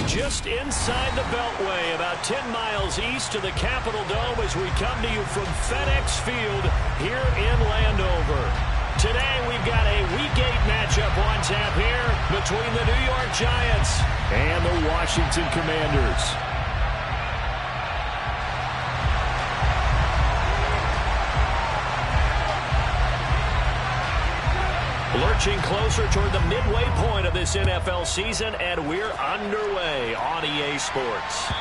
Just inside the Beltway, about 10 miles east of the Capitol Dome as we come to you from FedEx Field here in Landover. Today we've got a Week 8 matchup on tap here between the New York Giants and the Washington Commanders. Lurching closer toward the midway point of this NFL season, and we're underway on EA Sports.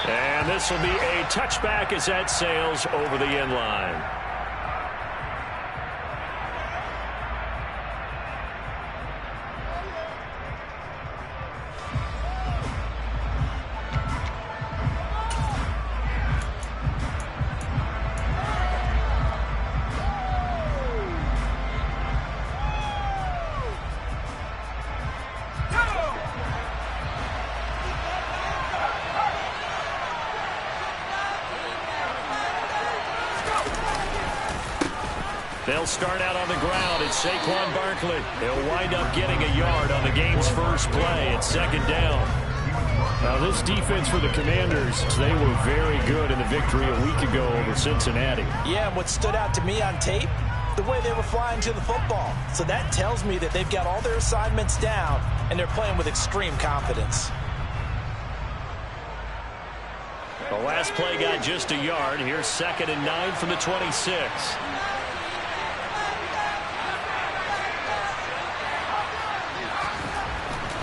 And this will be a touchback as that sails over the end line. They'll start out on the ground. It's Saquon Barkley. He'll wind up getting a yard on the game's first play. It's second down. Now, this defense for the Commanders, they were very good in the victory a week ago over Cincinnati. Yeah, and what stood out to me on tape, the way they were flying to the football. So that tells me that they've got all their assignments down, and they're playing with extreme confidence. The last play got just a yard. Here's 2nd and 9 from the 26.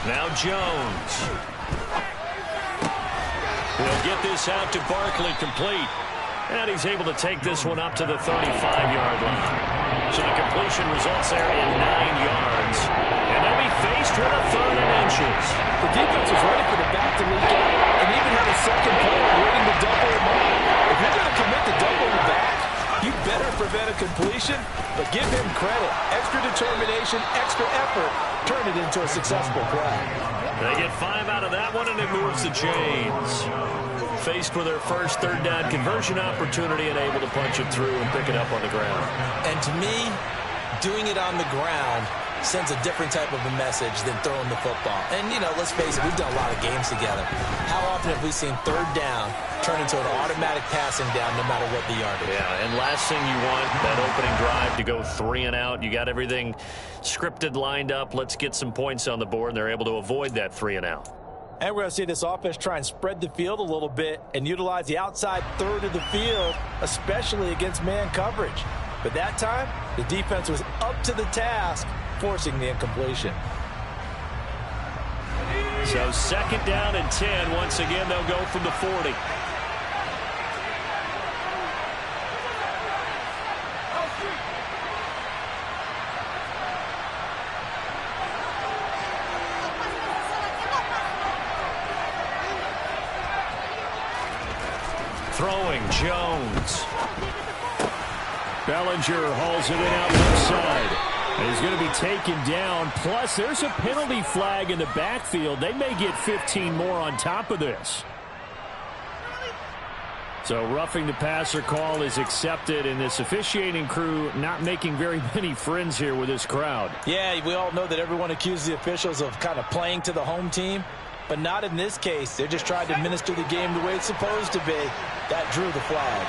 Now Jones. He'll get this out to Barkley, complete. And he's able to take this one up to the 35-yard line. So the completion results there in 9 yards. And they'll be faced with a 3rd and inches. The defense was ready for the back to leak out and even had a second player waiting to double him up. If you're going to commit to doubling back, you better prevent a completion, but give him credit. Extra determination, extra effort, turn it into a successful play. They get 5 out of that one, and it moves the chains. Faced with their first 3rd down conversion opportunity and able to punch it through and pick it up on the ground. And to me, doing it on the ground sends a different type of a message than throwing the football. And, you know, let's face it, we've done a lot of games together. How often have we seen 3rd down turn into an automatic passing down no matter what the yardage? Yeah, and last thing you want, that opening drive to go 3 and out. You got everything scripted, lined up. Let's get some points on the board, and they're able to avoid that 3 and out. And we're going to see this offense try and spread the field a little bit and utilize the outside 3rd of the field, especially against man coverage. But that time, the defense was up to the task, forcing the incompletion. So 2nd down and 10. Once again, they'll go from the 40. Throwing, Jones. Bellinger hauls it in out left side. And he's going to be taken down. Plus, there's a penalty flag in the backfield. They may get 15 more on top of this. So roughing the passer call is accepted, and this officiating crew not making very many friends here with this crowd. Yeah, we all know that everyone accuses the officials of kind of playing to the home team, but not in this case. They're just trying to administer the game the way it's supposed to be. That drew the flag.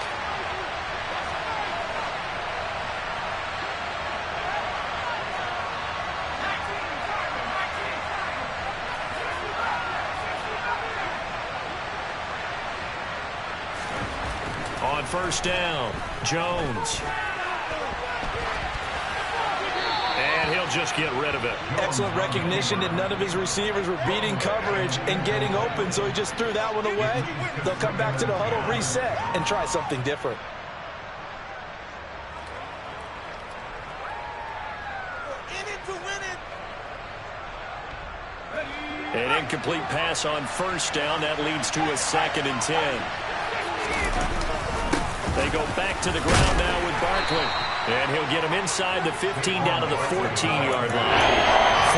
On 1st down, Jones. And he'll just get rid of it. Excellent recognition that none of his receivers were beating coverage and getting open, so he just threw that one away. They'll come back to the huddle, reset, and try something different. An incomplete pass on 1st down. That leads to a 2nd and 10. They go back to the ground now with Barkley. And he'll get him inside the 15 down to the 14-yard line.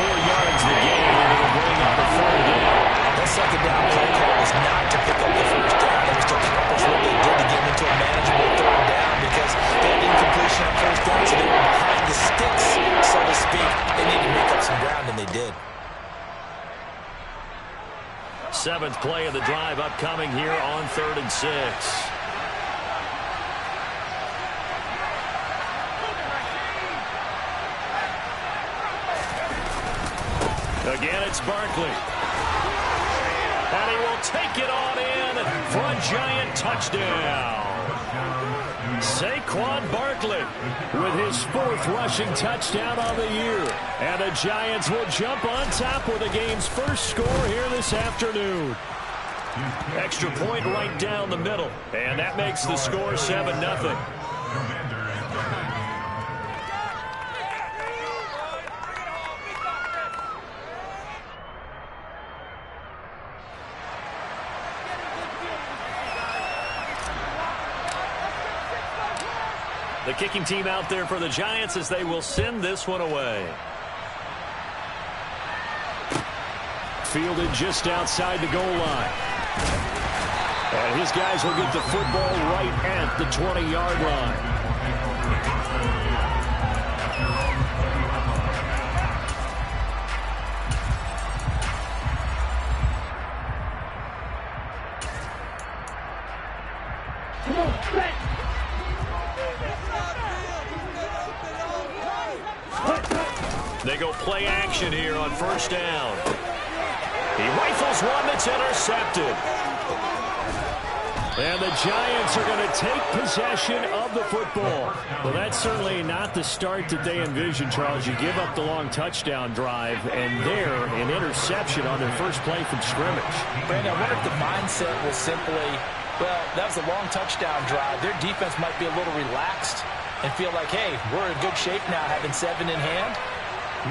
4 yards the game, and it'll bring up the 3rd down. That 2nd down play call was not to pick up the 1st down. It was to accomplish what they did to get him into a manageable 3rd down because they had incompletion on 1st down, so they were behind the sticks, so to speak. They needed to make up some ground, and they did. 7th play of the drive upcoming here on 3rd and 6. Again, it's Barkley. And he will take it on in for a Giant touchdown. Saquon Barkley with his 4th rushing touchdown on the year. And the Giants will jump on top with the game's first score here this afternoon. Extra point right down the middle. And that makes the score 7-0. The kicking team out there for the Giants as they will send this one away. Fielded just outside the goal line. And his guys will get the football right at the 20-yard line. They go play action here on 1st down. He rifles one that's intercepted. And the Giants are going to take possession of the football. Well, that's certainly not the start that they envisioned, Charles. You give up the long touchdown drive, and there, an interception on their first play from scrimmage. Brandon, I wonder if the mindset was simply, well, that was a long touchdown drive. Their defense might be a little relaxed and feel like, hey, we're in good shape now, having 7 in hand.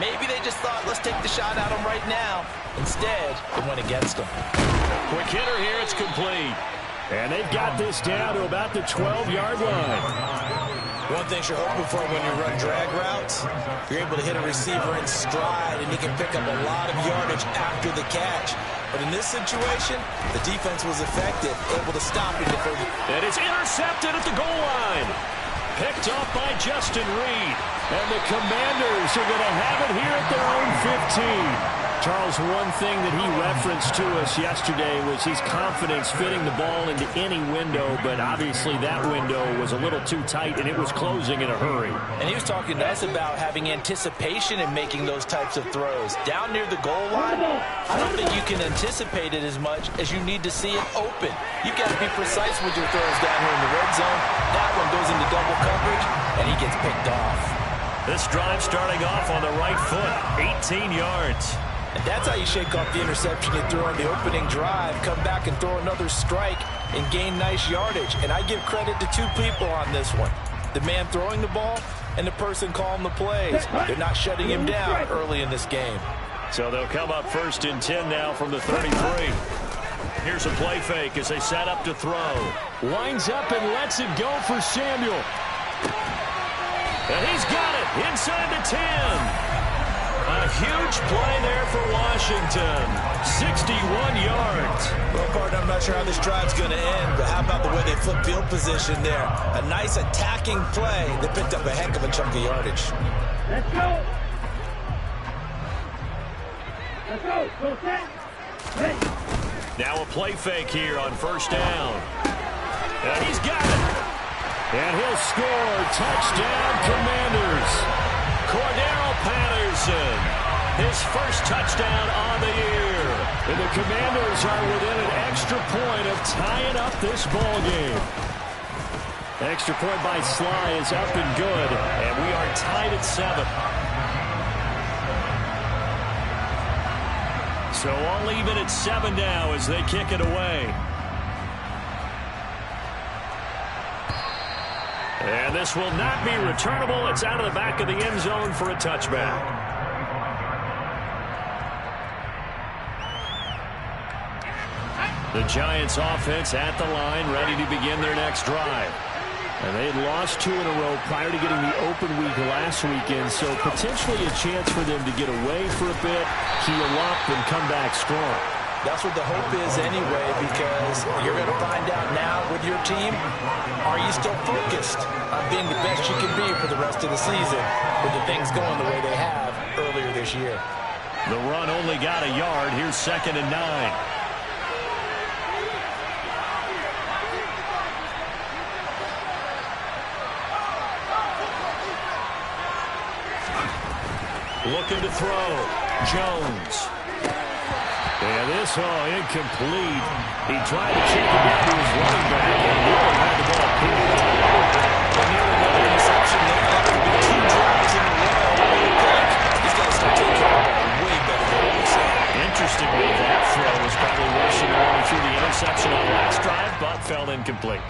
Maybe they just thought, let's take the shot at them right now. Instead, it went against them. Quick hitter here, it's complete. And they've got this down to about the 12-yard line. One thing you're hoping for when you run drag routes, you're able to hit a receiver in stride, and he can pick up a lot of yardage after the catch. But in this situation, the defense was effective, able to stop him before he... And it's intercepted at the goal line. Picked off by Justin Reed. And the Commanders are going to have it here at their own 15. Charles, one thing that he referenced to us yesterday was his confidence fitting the ball into any window, but obviously that window was a little too tight, and it was closing in a hurry. And he was talking to us about having anticipation in making those types of throws. Down near the goal line, I don't think you can anticipate it as much as you need to see it open. You've got to be precise with your throws down here in the red zone. That one goes into double coverage, and he gets picked off. This drive starting off on the right foot, 18 yards. And that's how you shake off the interception you threw on the opening drive, come back and throw another strike and gain nice yardage. And I give credit to 2 people on this one. The man throwing the ball and the person calling the plays. They're not shutting him down early in this game. So they'll come up 1st and 10 now from the 33. Here's a play fake as they set up to throw. Winds up and lets it go for Samuel. And he's got it inside the 10. A huge play there for Washington. 61 yards. Well, partner, I'm not sure how this drive's going to end, but how about the way they flip field position there? A nice attacking play. They picked up a heck of a chunk of yardage. Let's go. Let's go. Go set. Ready. Now a play fake here on 1st down. And he's got it. And he'll score. Touchdown, Commanders. Cordero Patterson, his first touchdown on the year. And the Commanders are within an extra point of tying up this ball game. Extra point by Sly is up and good, and we are tied at 7. So all even at 7 now as they kick it away. And this will not be returnable. It's out of the back of the end zone for a touchback. The Giants offense at the line, ready to begin their next drive. And they had lost 2 in a row prior to getting the open week last weekend, so potentially a chance for them to get away for a bit, heal up, and come back strong. That's what the hope is anyway, because you're going to find out now with your team, are you still focused on being the best you can be for the rest of the season with the things going the way they have earlier this year? The run only got a yard. Here's 2nd and 9. Looking to throw. Jones. And this, incomplete. He tried to check it down to his running back and really had the ball pinned. And nearly another interception. They've got to be 2 drives in a row. He's got to start taking care of it way better than what we said. Interestingly, that throw was probably worse than the one he threw the interception on last drive, but fell incomplete.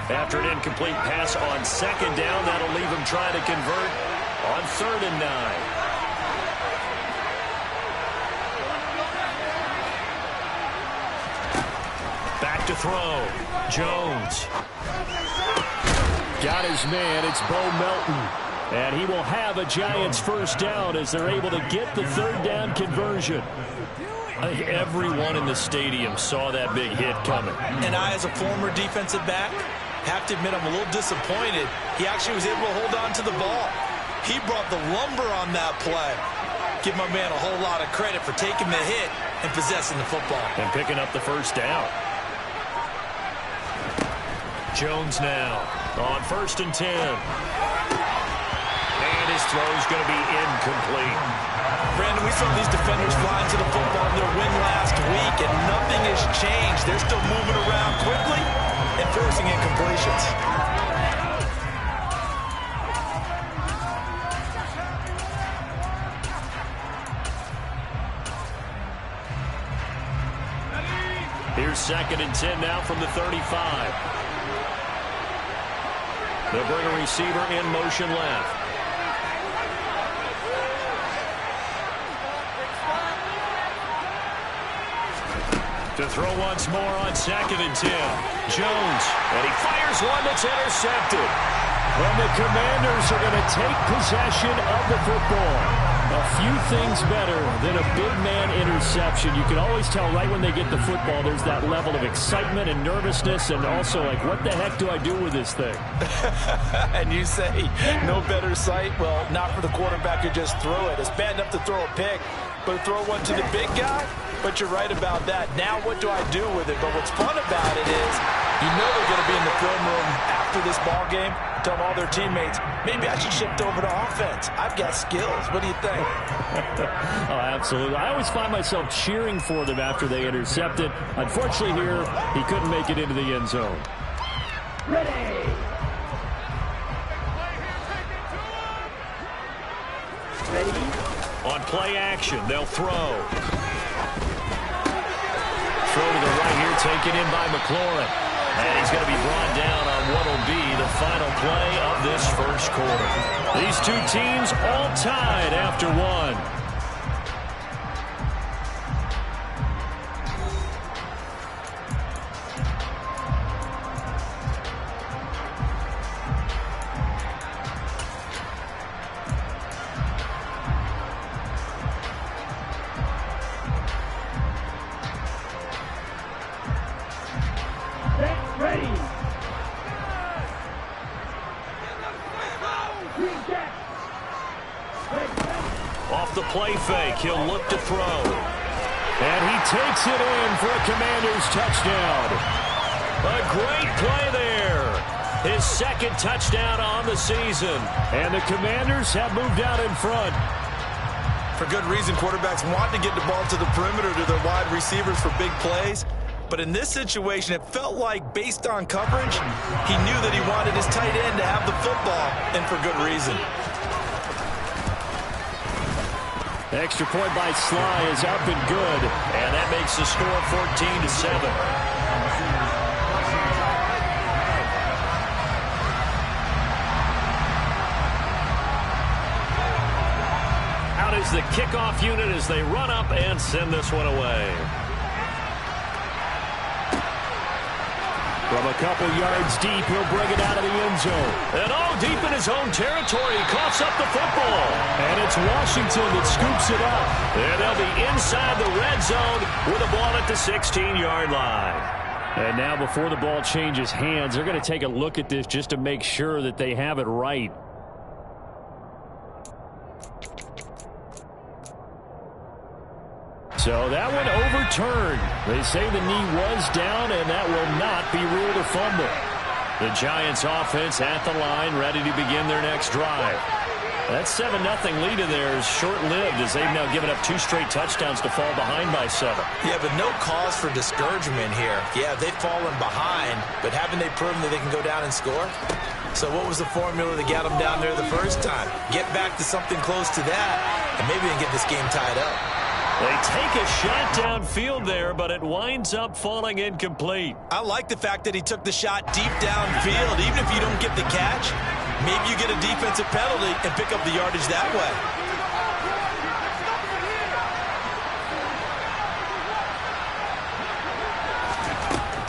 After an incomplete pass on 2nd down, that'll leave him trying to convert on 3rd and 9. Back to throw. Jones. Got his man. It's Bo Melton. And he will have a Giants first down as they're able to get the 3rd down conversion. Everyone in the stadium saw that big hit coming. And I, as a former defensive back, have to admit I'm a little disappointed. He actually was able to hold on to the ball. He brought the lumber on that play. Give my man a whole lot of credit for taking the hit and possessing the football. And picking up the first down. Jones now on 1st and 10. And his throw's going to be incomplete. Brandon, we saw these defenders flying to the football in their win last week, and nothing has changed. They're still moving around quickly and forcing incompletions. Here's 2nd and 10 now from the 35. They'll bring a receiver in motion left. To throw once more on 2nd and 10. Jones. And he fires one that's intercepted. And the Commanders are going to take possession of the football. A few things better than a big man interception. You can always tell right when they get the football, there's that level of excitement and nervousness, and also like, what the heck do I do with this thing? And you say, no better sight? Well, not for the quarterback who just threw it. It's bad enough to throw a pick, but throw one to the big guy? But you're right about that. Now what do I do with it? But what's fun about it is, you know they're going to be in the film room after this ball game, telling all their teammates, maybe I should shift over to offense. I've got skills. What do you think? Oh, absolutely. I always find myself cheering for them after they intercept it. Unfortunately here, he couldn't make it into the end zone. Ready. Ready. On play action, they'll throw. Throw to the right here, taken in by McLaurin. And he's going to be brought down on what will be the final play of this first quarter. These two teams all tied after one. Off the play fake, he'll look to throw. And he takes it in for a Commanders touchdown. A great play there. His 2nd touchdown on the season. And the Commanders have moved out in front. For good reason, quarterbacks want to get the ball to the perimeter to their wide receivers for big plays. But in this situation, it felt like, based on coverage, he knew that he wanted his tight end to have the football, and for good reason. Extra point by Sly is up and good. And that makes the score 14-7. Out is the kickoff unit as they run up and send this one away. From a couple yards deep, he'll bring it out of the end zone. And deep in his own territory, he coughs up the football. And it's Washington that scoops it up. And they'll be inside the red zone with a ball at the 16-yard line. And now before the ball changes hands, they're going to take a look at this just to make sure that they have it right. So that one overturned. They say the knee was down, and that will not be ruled a fumble. The Giants offense at the line, ready to begin their next drive. That 7-0 lead in there is short-lived as they've now given up 2 straight touchdowns to fall behind by 7. Yeah, but no cause for discouragement here. Yeah, they've fallen behind, but haven't they proven that they can go down and score? So what was the formula that got them down there the first time? Get back to something close to that, and maybe they can get this game tied up. They take a shot downfield there, but it winds up falling incomplete. I like the fact that he took the shot deep downfield. Even if you don't get the catch, maybe you get a defensive penalty and pick up the yardage that way.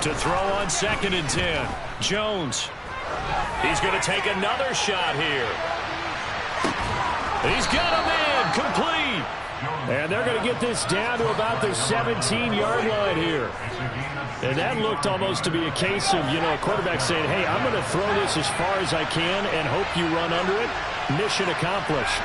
To throw on 2nd and 10. Jones. He's going to take another shot here. He's got a man complete. And they're going to get this down to about the 17-yard line here. And that looked almost to be a case of, a quarterback saying, hey, I'm going to throw this as far as I can and hope you run under it. Mission accomplished.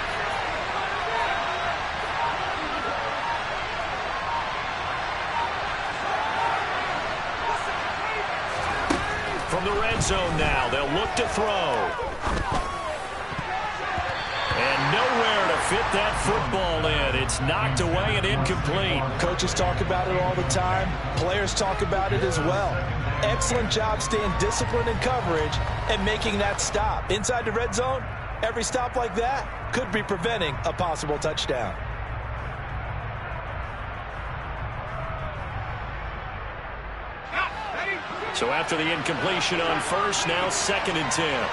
From the red zone now, they'll look to throw. And nowhere to fit that football in. It's knocked away and incomplete. Coaches talk about it all the time. Players talk about it as well. Excellent job staying disciplined in coverage and making that stop. Inside the red zone, every stop like that could be preventing a possible touchdown. So after the incompletion on first, now 2nd and 10.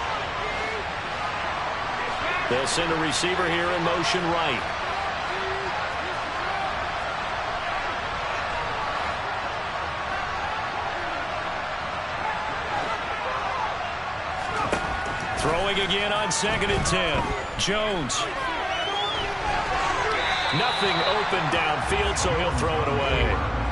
They'll send a receiver here in motion right. Throwing again on 2nd and 10. Jones. Nothing open downfield, so he'll throw it away.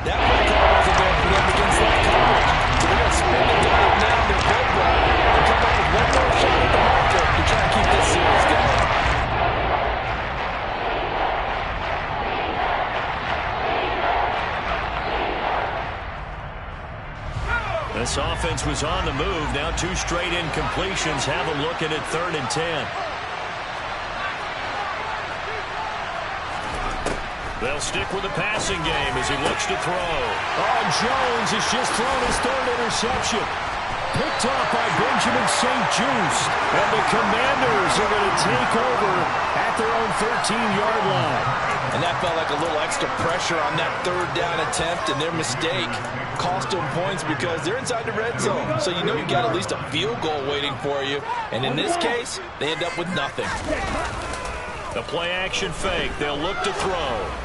That play call wasn't there for them against that coverage. So they're going to spin the dial now. They're good well and come up with one more shot at the marker to try and keep this series going. This offense was on the move. Now 2 straight incompletions. Have a look at it, 3rd and 10. They'll stick with the passing game as he looks to throw. Oh, Jones has just thrown his 3rd interception. Picked off by Benjamin St-Juste. And the Commanders are going to take over at their own 13-yard line. And that felt like a little extra pressure on that 3rd down attempt, and their mistake cost them points because they're inside the red zone. So you know you got at least a field goal waiting for you. And in this case, they end up with nothing. The play-action fake. They'll look to throw.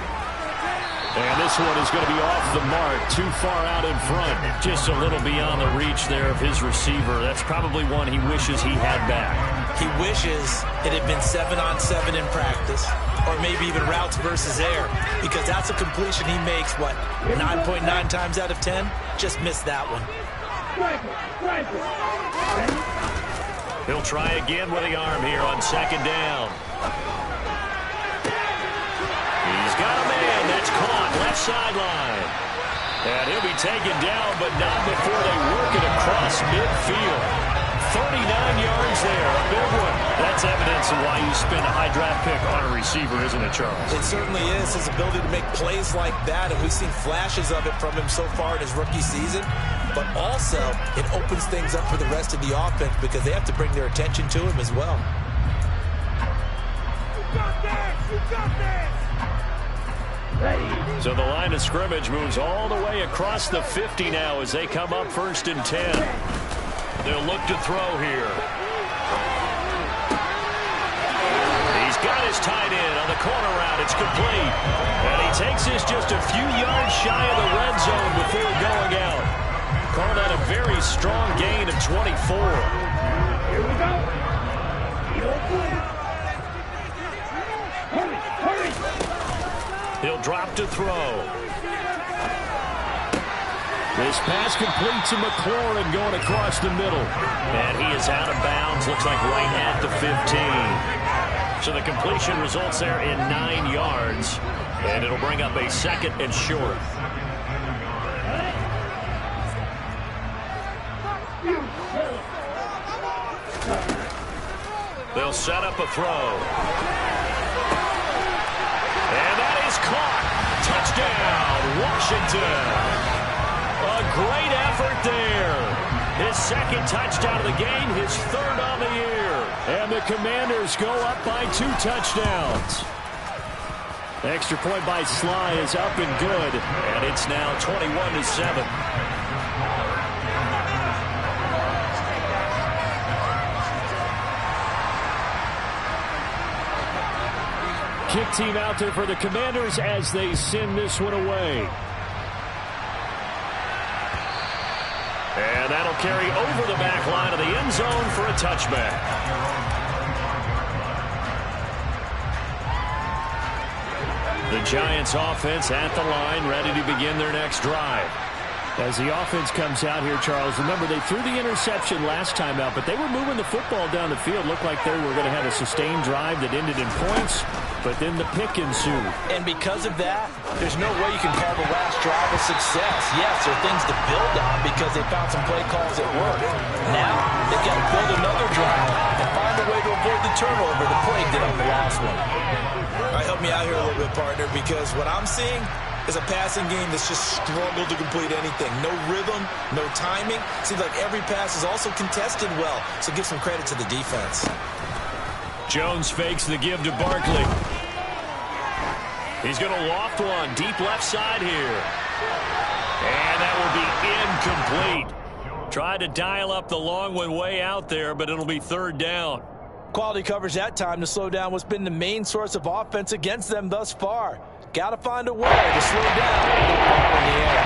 And this one is going to be off the mark, too far out in front. Just a little beyond the reach there of his receiver. That's probably one he wishes he had back. He wishes it had been 7-on-7 in practice, or maybe even routes versus air, because that's a completion he makes, 9.9 times out of 10? Just missed that one. He'll try again with the arm here on 2nd down. He's got a man. That's caught left sideline. And he'll be taken down, but not before they work it across midfield. 39 yards there, a big one. That's evidence of why you spend a high draft pick on a receiver, isn't it, Charles? It certainly is, his ability to make plays like that, and we've seen flashes of it from him so far in his rookie season. But also, it opens things up for the rest of the offense because they have to bring their attention to him as well. You got this! You got this! So the line of scrimmage moves all the way across the 50 now as they come up 1st and 10. They'll look to throw here. He's got his tight end on the corner route. It's complete. And he takes this just a few yards shy of the red zone before going out. Call that a very strong gain of 24. Here we go. Hurry, hurry. He'll drop to throw. This pass complete to McLaurin going across the middle. And he is out of bounds, looks like right at the 15. So the completion results there in 9 yards. And it'll bring up a 2nd and short. They'll set up a throw. And that is caught. Touchdown, Washington. A great effort there. His second touchdown of the game, his third on the year. And the Commanders go up by 2 touchdowns. Extra point by Sly is up and good. And it's now 21-7. Kick team out there for the Commanders as they send this one away. And that'll carry over the back line of the end zone for a touchback. The Giants offense at the line, ready to begin their next drive. As the offense comes out here, Charles, remember they threw the interception last time out, but they were moving the football down the field. Looked like they were going to have a sustained drive that ended in points, but then the pick ensued. And because of that, there's no way you can call the last drive a success. Yes, there are things to build on because they found some play calls that work. Now, they've got to build another drive and find a way to avoid the turnover that plagued it on the last one. All right, help me out here a little bit, partner, because what I'm seeing is a passing game that's just struggled to complete anything. No rhythm, no timing. Seems like every pass is also contested well, so give some credit to the defense. Jones fakes the give to Barkley. He's going to loft one deep left side here. And that will be incomplete. Tried to dial up the long one way out there, but it'll be third down. Quality coverage that time to slow down what's been the main source of offense against them thus far. Got to find a way to slow down the ball in the air.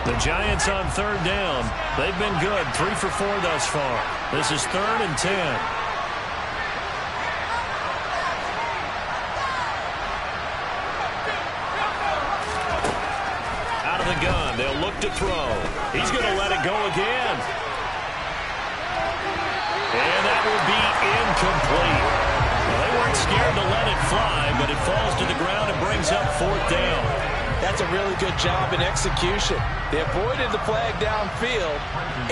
The Giants on third down. They've been good, 3 for 4 thus far. This is 3rd and 10. Out of the gun, they'll look to throw. He's going to let it go again. And that will be incomplete. Well, they weren't scared to let it fly, but it falls to the ground and brings up 4th down. That's a really good job in execution. They avoided the flag downfield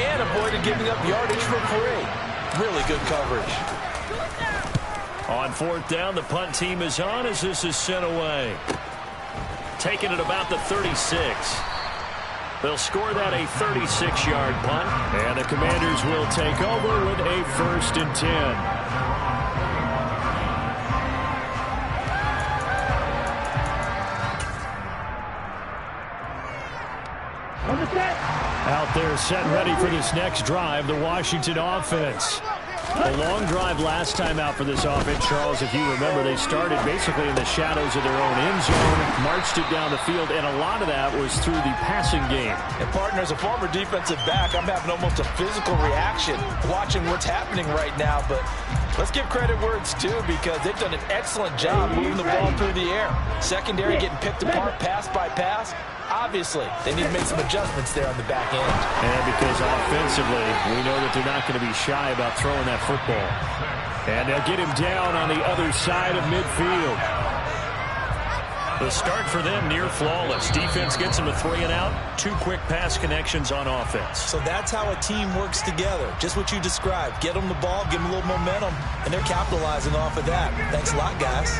and avoided giving up yardage for free. Really good coverage. On 4th down, the punt team is on as this is sent away. Taking it about the 36. They'll score that a 36-yard punt, and the Commanders will take over with a 1st and 10. Out there set and ready for this next drive, the Washington offense. A long drive last time out for this offense, Charles. If you remember, they started basically in the shadows of their own end zone, marched it down the field, and a lot of that was through the passing game. And partner, as a former defensive back, I'm having almost a physical reaction watching what's happening right now, but let's give credit where it's due because they've done an excellent job moving the ball through the air. Secondary getting picked apart pass by pass. Obviously, they need to make some adjustments there on the back end. And because offensively, we know that they're not going to be shy about throwing that football. And they'll get him down on the other side of midfield. The start for them near flawless. Defense gets them a 3 and out. 2 quick pass connections on offense. So that's how a team works together. Just what you described. Get them the ball, give them a little momentum, and they're capitalizing off of that. Thanks a lot, guys.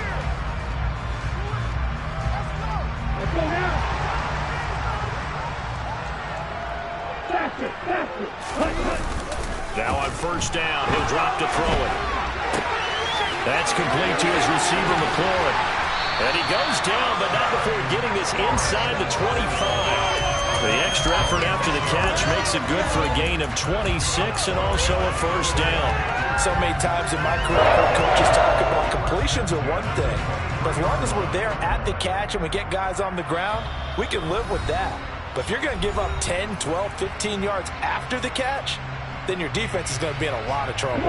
Let's go now. Now on 1st down, he'll drop to throw it. That's complete to his receiver, McLaurin. And he goes down, but not before getting this inside the 25. The extra effort after the catch makes it good for a gain of 26 and also a 1st down. So many times in my career, I've heard coaches talk about completions are one thing. But as long as we're there at the catch and we get guys on the ground, we can live with that. But if you're going to give up 10, 12, 15 yards after the catch, then your defense is going to be in a lot of trouble.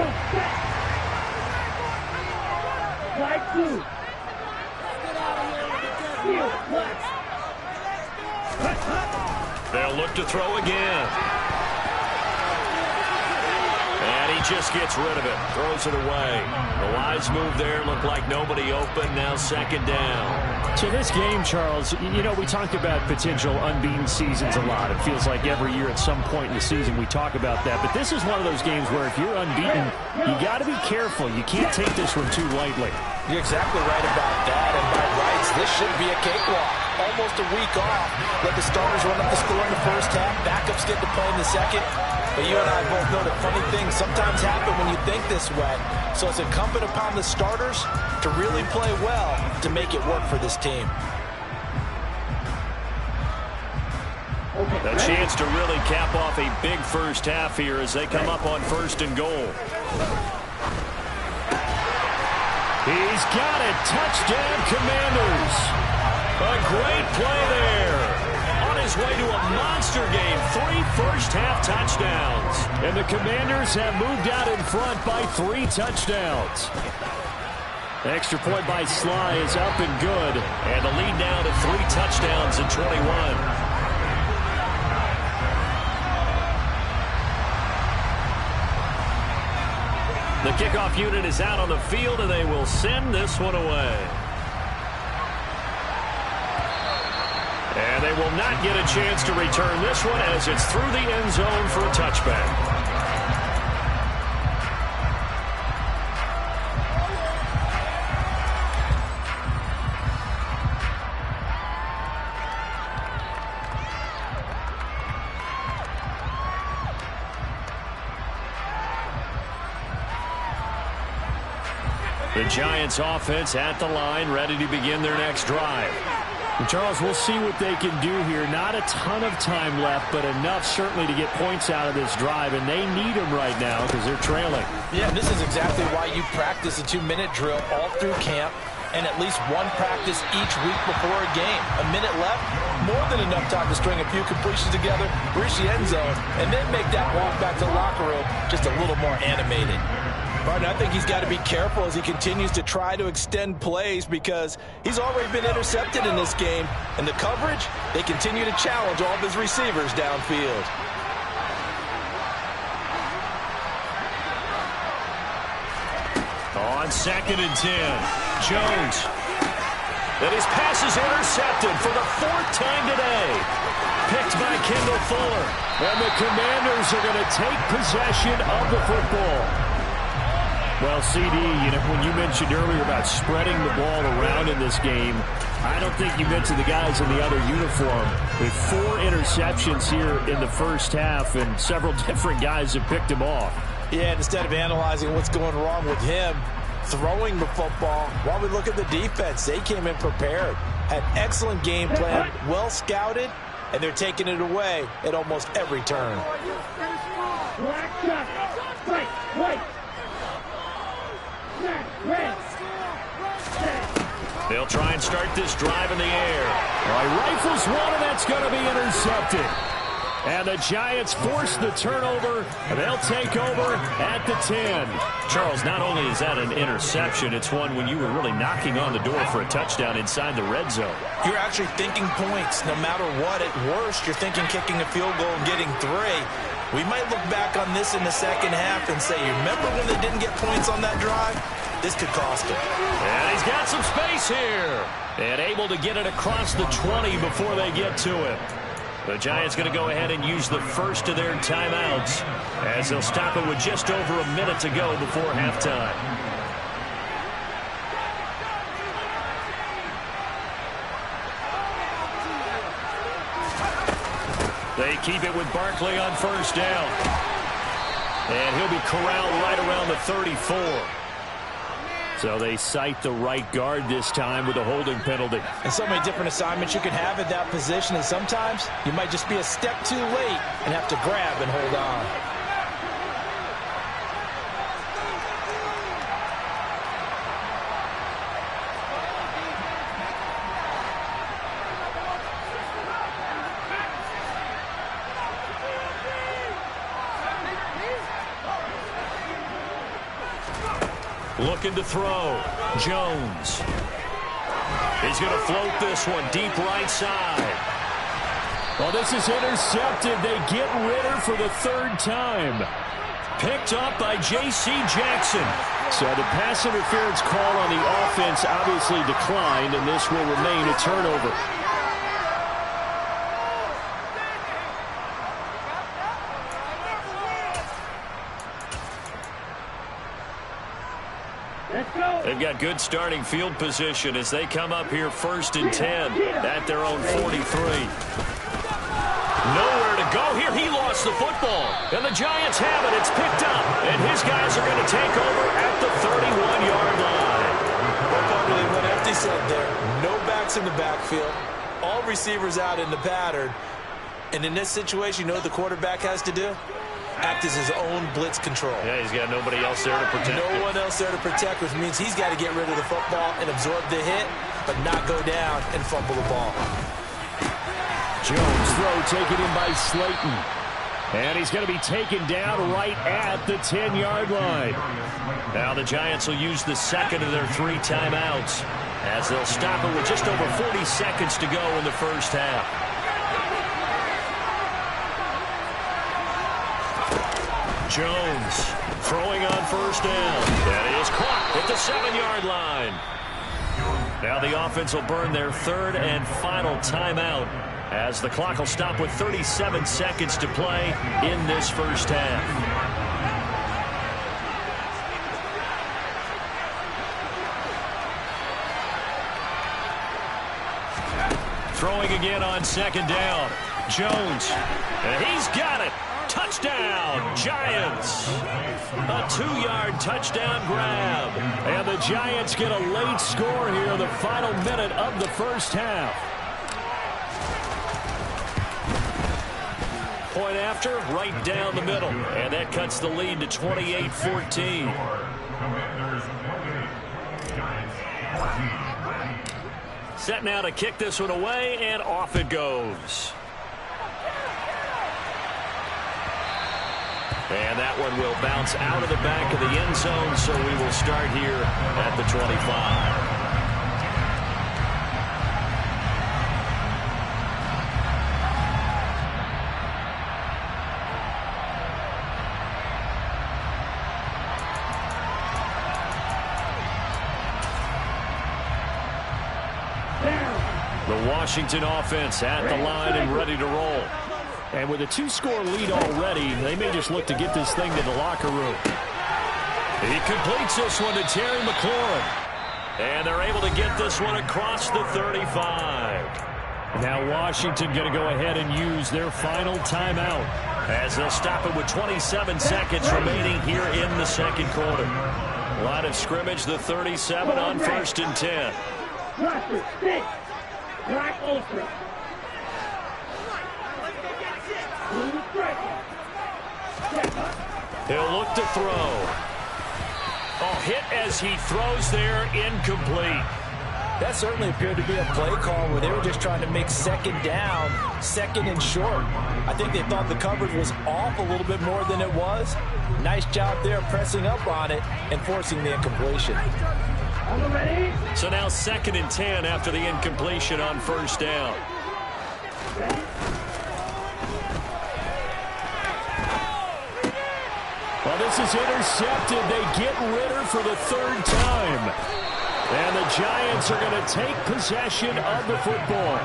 They'll look to throw again. And he just gets rid of it. Throws it away. The wise move there. Looked like nobody open. Now second down. So this game, Charles, you know, we talked about potential unbeaten seasons a lot. It feels like every year at some point in the season we talk about that. But this is one of those games where if you're unbeaten, you got to be careful. You can't take this one too lightly. You're exactly right about that. And by rights, this should be a cakewalk. Almost a week off. Let the starters run up the score in the first half. Backups get to play in the second. But you and I both know that funny things sometimes happen when you think this way. So it's incumbent upon the starters to really play well to make it work for this team. A chance to really cap off a big first half here as they come up on 1st and goal. He's got it. Touchdown, Commanders. A great play there. On his way to a monster game. 3 first-half touchdowns. And the Commanders have moved out in front by 3 touchdowns. Extra point by Sly is up and good. And the lead now to 3 touchdowns in 21. The kickoff unit is out on the field, and they will send this one away. And they will not get a chance to return this one as it's through the end zone for a touchback. The Giants offense at the line, ready to begin their next drive. And Charles, we'll see what they can do here. Not a ton of time left, but enough certainly to get points out of this drive, and they need them right now because they're trailing. Yeah, and this is exactly why you practice a 2-minute drill all through camp and at least one practice each week before a game. A minute left, more than enough time to string a few completions together, reach the end zone, and then make that walk back to the locker room just a little more animated. Martin, I think he's got to be careful as he continues to try to extend plays because he's already been intercepted in this game. And the coverage, they continue to challenge all of his receivers downfield. On 2nd and 10, Jones. And his pass is intercepted for the 4th time today. Picked by Kendall Fuller. And the Commanders are going to take possession of the football. Well, CD, you know, when you mentioned earlier about spreading the ball around in this game, I don't think you mentioned the guys in the other uniform. With 4 interceptions here in the first half, and several different guys have picked him off. Yeah, and instead of analyzing what's going wrong with him, throwing the football, while we look at the defense, they came in prepared. Had excellent game plan, well scouted, and they're taking it away at almost every turn. They'll try and start this drive in the air. Rifles one, and that's going to be intercepted. And the Giants force the turnover, and they'll take over at the 10. Charles, not only is that an interception, it's one when you were really knocking on the door for a touchdown inside the red zone. You're actually thinking points no matter what. At worst, you're thinking kicking a field goal and getting 3. We might look back on this in the second half and say, you remember when they didn't get points on that drive? This could cost him. And he's got some space here. And able to get it across the 20 before they get to it. The Giants going to go ahead and use the first of their timeouts as they'll stop it with just over a minute to go before halftime. They keep it with Barkley on 1st down. And he'll be corralled right around the 34. So they cite the right guard this time with a holding penalty. And so many different assignments you can have at that position, and sometimes you might just be a step too late and have to grab and hold on. Looking to throw. Jones. He's going to float this one deep right side. Well, this is intercepted. They get Ritter for the 3rd time. Picked up by J.C. Jackson. So the pass interference call on the offense obviously declined, and this will remain a turnover. They've got good starting field position as they come up here 1st and 10 at their own 43. Nowhere to go here. He lost the football. And the Giants have it. It's picked up. And his guys are going to take over at the 31-yard line. Well, really what Empty said there. No backs in the backfield. All receivers out in the pattern. And in this situation, you know what the quarterback has to do? Act as his own blitz control. Yeah, he's got nobody else there to protect. No one else there to protect, which means he's got to get rid of the football and absorb the hit, but not go down and fumble the ball. Jones throw taken in by Slayton. And he's going to be taken down right at the 10-yard line. Now the Giants will use the second of their 3 timeouts as they'll stop it with just over 40 seconds to go in the first half. Jones throwing on first down. That is caught at the 7-yard line. Now the offense will burn their 3rd and final timeout as the clock will stop with 37 seconds to play in this first half. Throwing again on 2nd down. Jones, and he's got it. Touchdown, Giants. A 2-yard touchdown grab. And the Giants get a late score here in the final minute of the first half. Point after, right down the middle. And that cuts the lead to 28-14. Set now to kick this one away, and off it goes. And that one will bounce out of the back of the end zone, so we will start here at the 25. The Washington offense at the line and ready to roll. And with a 2-score lead already, they may just look to get this thing to the locker room. He completes this one to Terry McLaurin. And they're able to get this one across the 35. Now Washington going to go ahead and use their final timeout, as they'll stop it with 27 seconds remaining here in the second quarter. Line of scrimmage, the 37 on 1st and 10. He'll look to throw. Oh, hit as he throws there, incomplete. That certainly appeared to be a play call where they were just trying to make 2nd down, 2nd and short. I think they thought the coverage was off a little bit more than it was. Nice job there pressing up on it and forcing the incompletion. So now 2nd and 10 after the incompletion on 1st down. Well, this is intercepted. They get Ritter for the 3rd time. And the Giants are going to take possession of the football.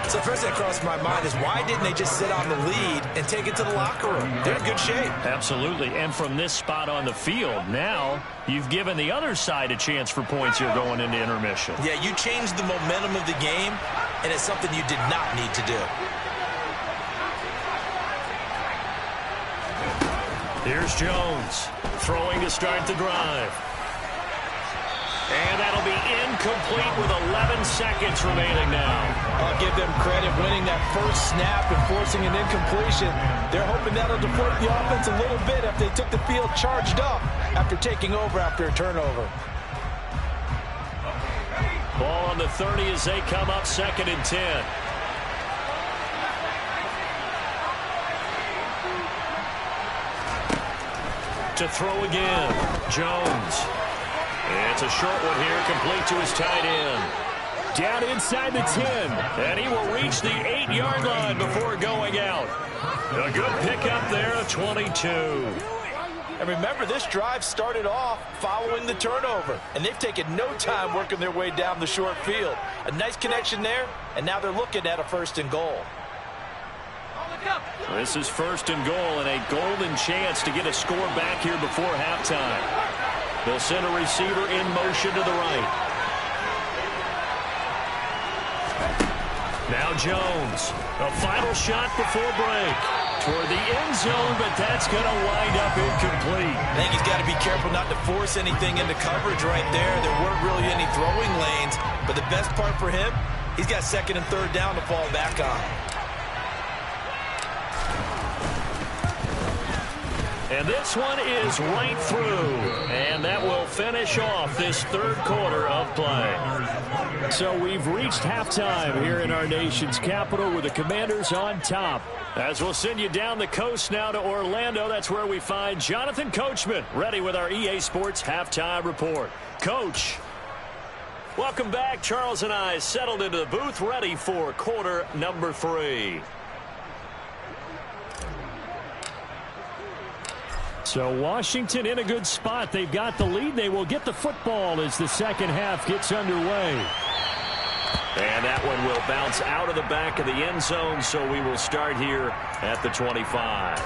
So the first thing that crossed my mind is why didn't they just sit on the lead and take it to the locker room? They're in good shape. Absolutely. And from this spot on the field, now you've given the other side a chance for points here going into intermission. Yeah, you changed the momentum of the game, and it's something you did not need to do. Here's Jones throwing to start the drive. And that'll be incomplete with 11 seconds remaining now. I'll give them credit winning that first snap and forcing an incompletion. They're hoping that'll deflate the offense a little bit if they took the field charged up after taking over after a turnover. Ball on the 30 as they come up 2nd and 10. To throw again, Jones. It's a short one here, complete to his tight end. Down inside the 10. And he will reach the 8-yard line before going out. A good pickup there, 22. And remember, this drive started off following the turnover, and they've taken no time working their way down the short field. A nice connection there, and now they're looking at a 1st and goal. This is 1st and goal, and a golden chance to get a score back here before halftime. They'll send a receiver in motion to the right. Now Jones, a final shot before break. Toward the end zone, but that's going to wind up incomplete. I think he's got to be careful not to force anything into coverage right there. There weren't really any throwing lanes, but the best part for him, he's got 2nd and 3rd down to fall back on. And this one is right through. And that will finish off this 3rd quarter of play. So we've reached halftime here in our nation's capital with the Commanders on top. As we'll send you down the coast now to Orlando, that's where we find Jonathan Coachman, ready with our EA Sports Halftime Report. Coach, welcome back. Charles and I settled into the booth, ready for quarter number 3. So Washington in a good spot. They've got the lead. They will get the football as the 2nd half gets underway. And that one will bounce out of the back of the end zone, so we will start here at the 25.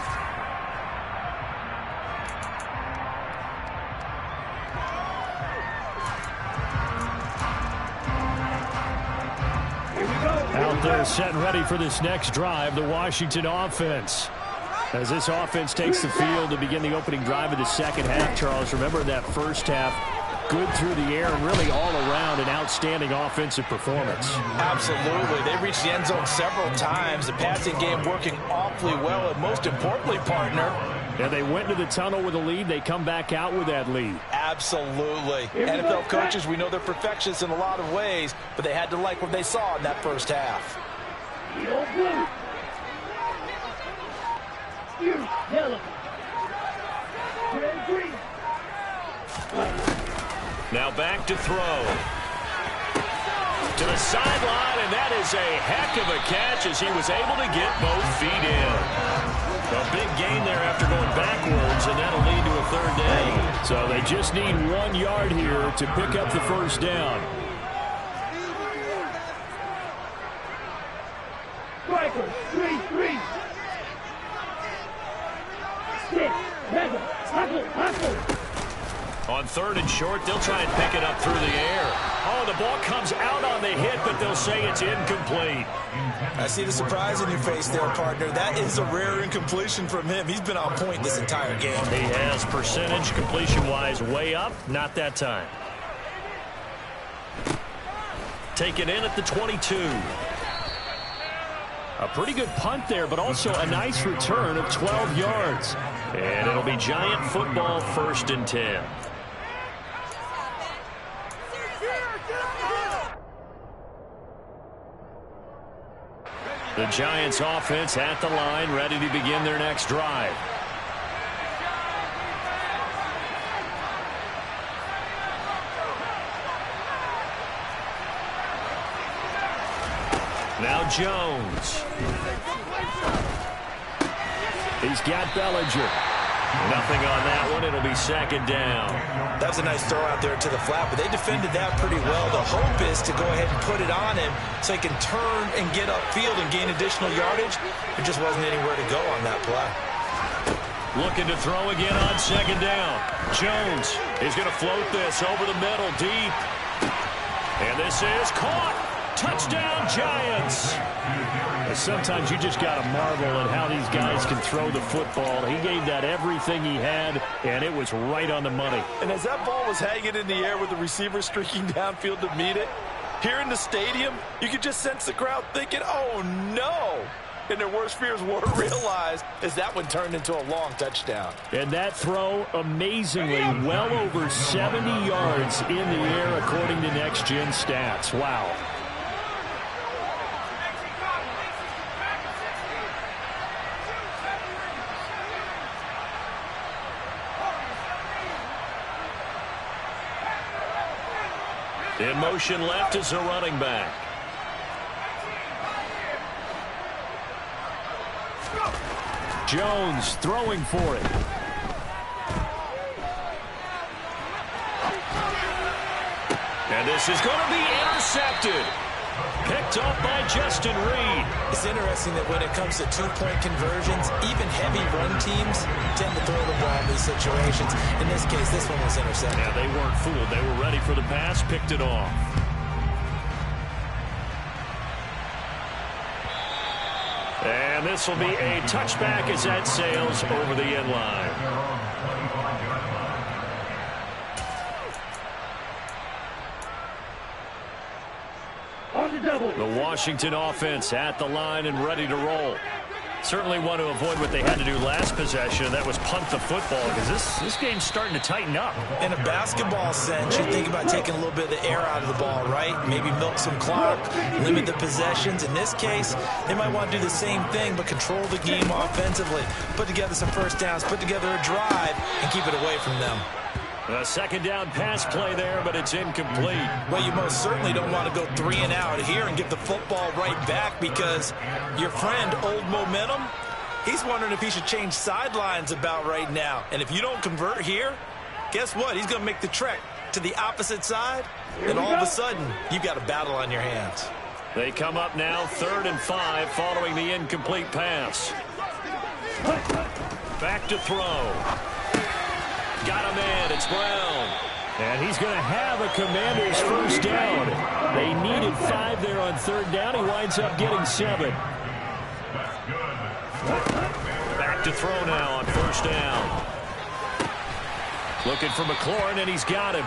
Out there set and ready for this next drive, the Washington offense. As this offense takes the field to begin the opening drive of the 2nd half, Charles, remember that 1st half, good through the air and really all around an outstanding offensive performance. Absolutely. They reached the end zone several times. The passing game working awfully well, and most importantly, partner. And they went into the tunnel with a lead. They come back out with that lead. Absolutely. NFL coaches, we know they're perfectionists in a lot of ways, but they had to like what they saw in that 1st half. Now back to throw. To the sideline, and that is a heck of a catch as he was able to get both feet in. A big gain there after going backwards, and that'll lead to a 3rd down. So they just need 1 yard here to pick up the 1st down. Striker, 3-3. Stick, Mega, Huckle. On 3rd and short, they'll try and pick it up through the air. Oh, the ball comes out on the hit, but they'll say it's incomplete. I see the surprise in your face there, partner. That is a rare incompletion from him. He's been on point this entire game. He has percentage completion-wise way up. Not that time. Take it in at the 22. A pretty good punt there, but also a nice return of 12 yards. And it'll be Giant football, 1st and 10. The Giants offense at the line, ready to begin their next drive. Now Jones. He's got Bellinger. Nothing on that one. It'll be 2nd down. That was a nice throw out there to the flat, but they defended that pretty well. The hope is to go ahead and put it on him so he can turn and get upfield and gain additional yardage. There just wasn't anywhere to go on that play. Looking to throw again on 2nd down. Jones is going to float this over the middle deep. And this is caught. Touchdown, Giants. Sometimes you just got to marvel at how these guys can throw the football. He gave that everything he had, and it was right on the money. And as that ball was hanging in the air with the receiver streaking downfield to meet it, here in the stadium, you could just sense the crowd thinking, oh, no. And their worst fears were realized as that one turned into a long touchdown. And that throw, amazingly, well over 70 yards in the air, according to Next Gen Stats. Wow. In motion left is a running back. Jones throwing for it. This is going to be intercepted. Picked off by Justin Reed. It's interesting that when it comes to two-point conversions, even heavy run teams tend to throw the ball in these situations. In this case, this one was intercepted. Yeah, they weren't fooled. They were ready for the pass, picked it off. And this will be a touchback as that sails over the end line. The Washington offense at the line and ready to roll. Certainly want to avoid what they had to do last possession, and that was punt the football, because this game's starting to tighten up. In a basketball sense, you think about taking a little bit of the air out of the ball, right? Maybe milk some clock, limit the possessions. In this case, they might want to do the same thing, but control the game offensively. Put together some first downs, put together a drive, and keep it away from them. A second down pass play there, but it's incomplete. Well, you most certainly don't want to go 3 and out here and get the football right back, because your friend, Old Momentum, he's wondering if he should change sidelines about right now. And if you don't convert here, guess what? He's going to make the trek to the opposite side, and all of a sudden, you've got a battle on your hands. They come up now 3rd and 5 following the incomplete pass. Back to throw. Got him in. It's Brown. And he's going to have a Commanders first down. They needed 5 there on 3rd down. He winds up getting 7. Back to throw now on 1st down. Looking for McLaurin, and he's got him.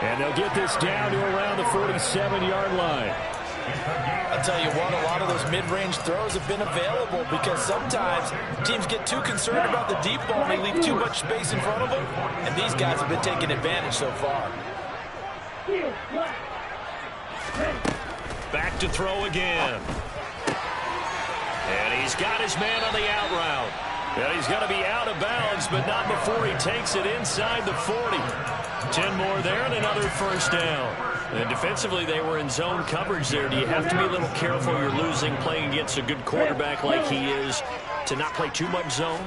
And they'll get this down to around the 47-yard line. I'll tell you what, a lot of those mid-range throws have been available, because sometimes teams get too concerned about the deep ball and they leave too much space in front of them, and these guys have been taking advantage so far. Back to throw again. And he's got his man on the out route. And he's going to be out of bounds, but not before he takes it inside the 40. 10 more there and another first down. And defensively, they were in zone coverage there. Do you have to be a little careful? You're losing, playing against a good quarterback like he is, to not play too much zone?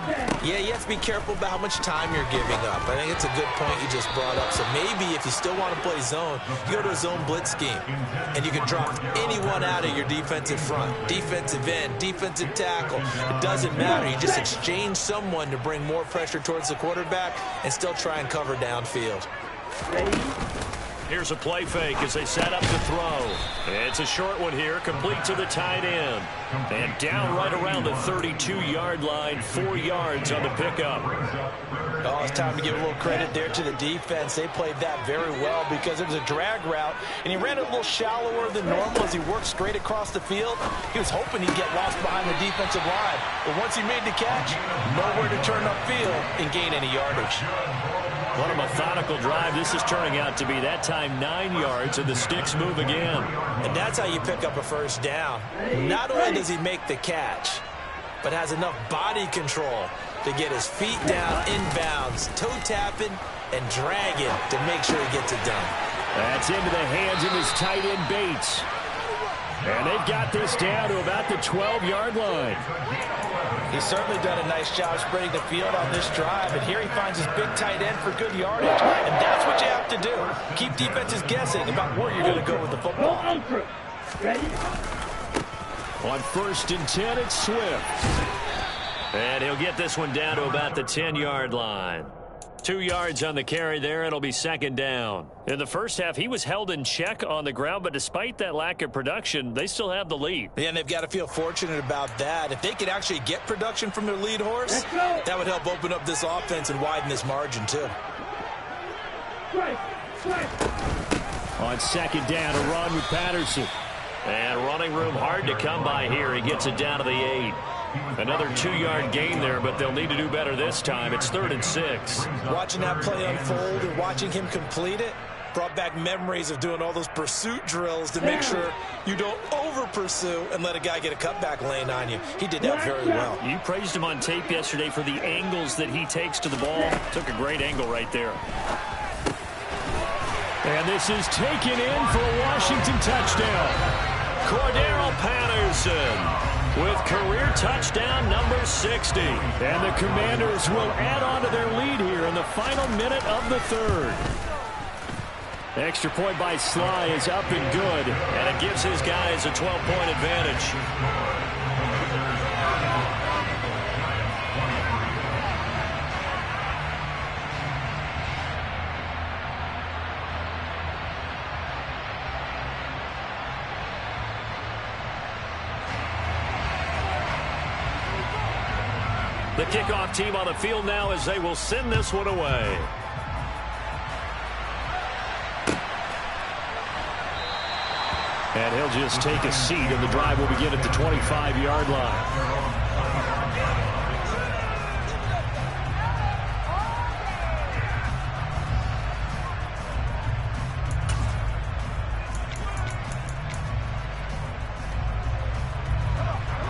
Yeah, you have to be careful about how much time you're giving up. I think it's a good point you just brought up. So maybe if you still want to play zone, you go to a zone blitz scheme, and you can drop anyone out of your defensive front, defensive end, defensive tackle. It doesn't matter. You just exchange someone to bring more pressure towards the quarterback and still try and cover downfield. Here's a play fake as they set up to throw. It's a short one here, complete to the tight end. And down right around the 32-yard line, 4 yards on the pickup. Oh, it's time to give a little credit there to the defense. They played that very well, because it was a drag route, and he ran it a little shallower than normal as he worked straight across the field. He was hoping he'd get lost behind the defensive line. But once he made the catch, nowhere to turn upfield and gain any yardage. What a methodical drive this is turning out to be. That time 9 yards, and the sticks move again. And that's how you pick up a first down. Not only does he make the catch, but has enough body control to get his feet down inbounds, toe tapping and dragging to make sure he gets it done. That's into the hands of his tight end Bates. And they've got this down to about the 12-yard line. He's certainly done a nice job spreading the field on this drive, and here he finds his big tight end for good yardage. And that's what you have to do. Keep defenses guessing about where you're going to go with the football. On 1st and 10, it's Swift. And he'll get this one down to about the 10-yard line. 2 yards on the carry there. It'll be 2nd down. In the first half, he was held in check on the ground, but despite that lack of production, they still have the lead. Yeah, and they've got to feel fortunate about that. If they could actually get production from their lead horse, that would help open up this offense and widen this margin too. On 2nd down, a run with Patterson. And running room hard to come by here. He gets it down to the 8. Another 2-yard gain there, but they'll need to do better this time. It's 3rd and 6. Watching that play unfold and watching him complete it brought back memories of doing all those pursuit drills to make sure you don't over-pursue and let a guy get a cutback lane on you. He did that very well. You praised him on tape yesterday for the angles that he takes to the ball. Took a great angle right there. And this is taken in for a Washington touchdown. Cordero Patterson with career touchdown number 60. And the Commanders will add on to their lead here in the final minute of the 3rd. Extra point by Sly is up and good. And it gives his guys a 12-point advantage. The kickoff team on the field now as they will send this one away. And he'll just take a seat, and the drive will begin at the 25-yard line.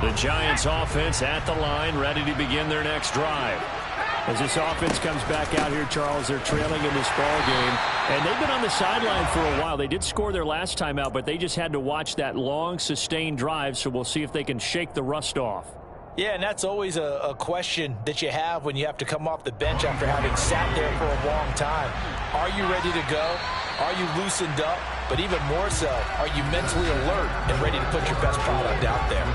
The Giants offense at the line, ready to begin their next drive. As this offense comes back out here, Charles, they're trailing in this ball game. And they've been on the sideline for a while. They did score their last time out, but they just had to watch that long, sustained drive, so we'll see if they can shake the rust off. Yeah, and that's always a question that you have when you have to come off the bench after having sat there for a long time. Are you ready to go? Are you loosened up? But even more so, are you mentally alert and ready to put your best product out there?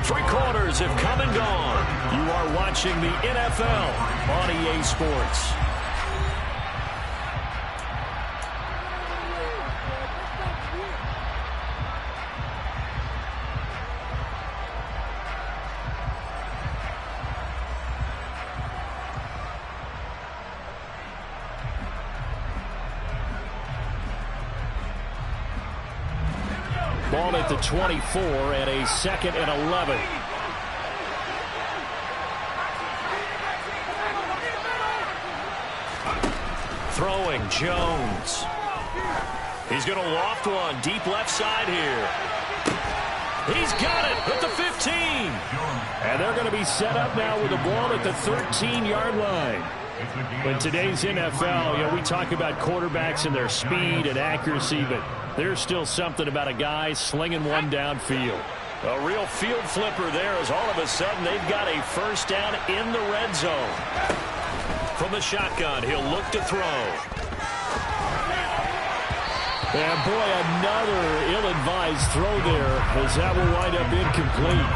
3 quarters have come and gone. You are watching the NFL on EA Sports. Ball at the 24 and a 2nd and 11. Throwing Jones. He's going to loft one deep left side here. He's got it at the 15. And they're going to be set up now with the ball at the 13-yard line. In today's NFL, we talk about quarterbacks and their speed and accuracy, but there's still something about a guy slinging one downfield. A real field flipper there as all of a sudden they've got a first down in the red zone. From the shotgun, he'll look to throw. And boy, another ill-advised throw there as that will wind up incomplete.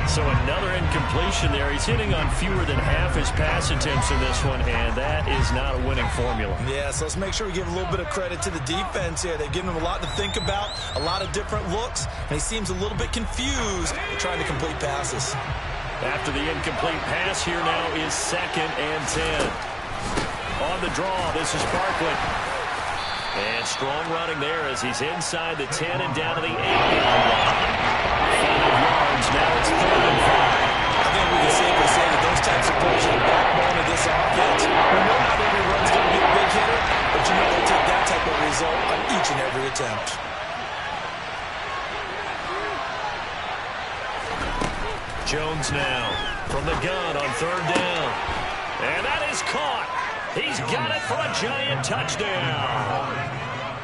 So another incompletion there. He's hitting on fewer than half his pass attempts in this one, and that is not a winning formula. Yeah, so let's make sure we give a little bit of credit to the defense here. They've given him a lot to think about, a lot of different looks, and he seems a little bit confused trying to complete passes. After the incomplete pass, here now is 2nd and 10. On the draw, this is Parkland. And strong running there as he's inside the 10 and down to the 8-yard line. 5 yards, now it's 3rd and 5. I think we can safely say that those types of plays are the backbone of this offense. We know not every run's going to be a big hitter, but you know they'll take that type of result on each and every attempt. Jones now from the gun on 3rd down. And that is caught. He's got it for a Giant touchdown.